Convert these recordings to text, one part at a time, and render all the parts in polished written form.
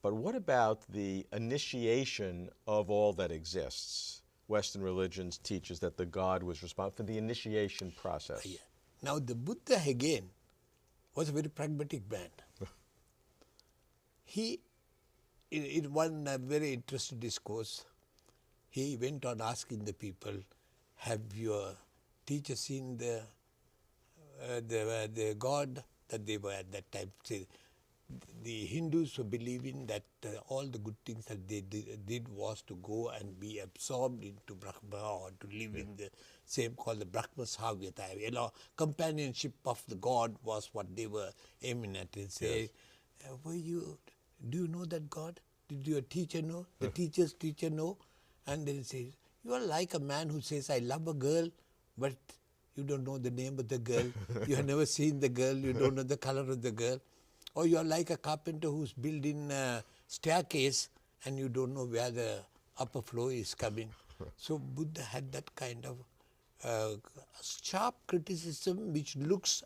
But what about the initiation of all that exists? Western religions teaches that the God was responsible for the initiation process. Yeah. Now the Buddha again was a very pragmatic man. He, in one very interesting discourse, he went on asking the people, have your teacher seen the God that they were at that time? Say, the Hindus were believing that all the good things that they did was to go and be absorbed into Brahma, or to live in the same called the Brahma Savyata. You know, companionship of the God was what they were aiming at. They say, do you know that God? Did your teacher know? The teacher's teacher know? And then it says, you are like a man who says, I love a girl, but you don't know the name of the girl. You have never seen the girl. You don't know the color of the girl. Or you are like a carpenter who's building a staircase and you don't know where the upper floor is coming. So Buddha had that kind of sharp criticism which looks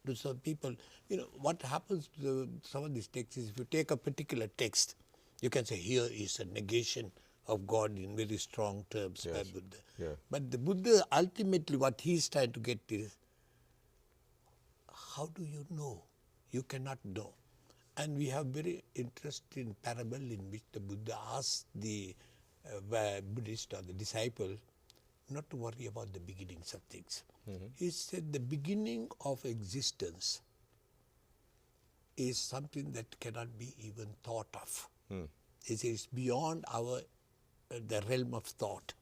to some people. You know, what happens to some of these texts is if you take a particular text, you can say here is a negation of God in very strong terms by Buddha. Yeah. But the Buddha ultimately what he's trying to get is, how do you know? You cannot know. And we have very interesting parable in which the Buddha asked the Buddhist or the disciple not to worry about the beginnings of things. He said the beginning of existence is something that cannot be even thought of. It is beyond our the realm of thought.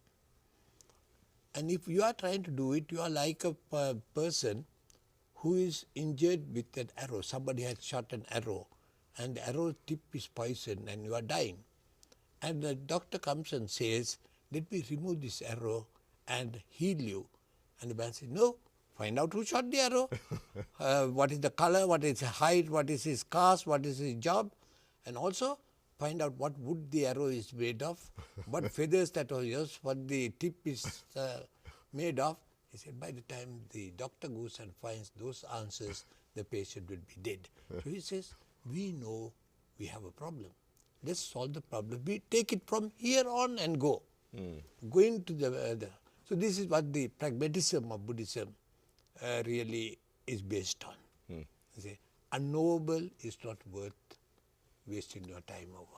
And if you are trying to do it, you are like a person who is injured with an arrow. Somebody has shot an arrow and the arrow tip is poisoned and you are dying. And the doctor comes and says, let me remove this arrow and heal you. And the man says, no, find out who shot the arrow, what is the color, what is his height, what is his caste, what is his job, and also find out what wood the arrow is made of, what feathers that are used, what the tip is made of. He said, by the time the doctor goes and finds those answers, the patient will be dead. So he says, we know we have a problem. Let's solve the problem. We take it from here on and go. Going to the so this is what the pragmatism of Buddhism really is based on. You say, unknowable is not worth wasting your time over.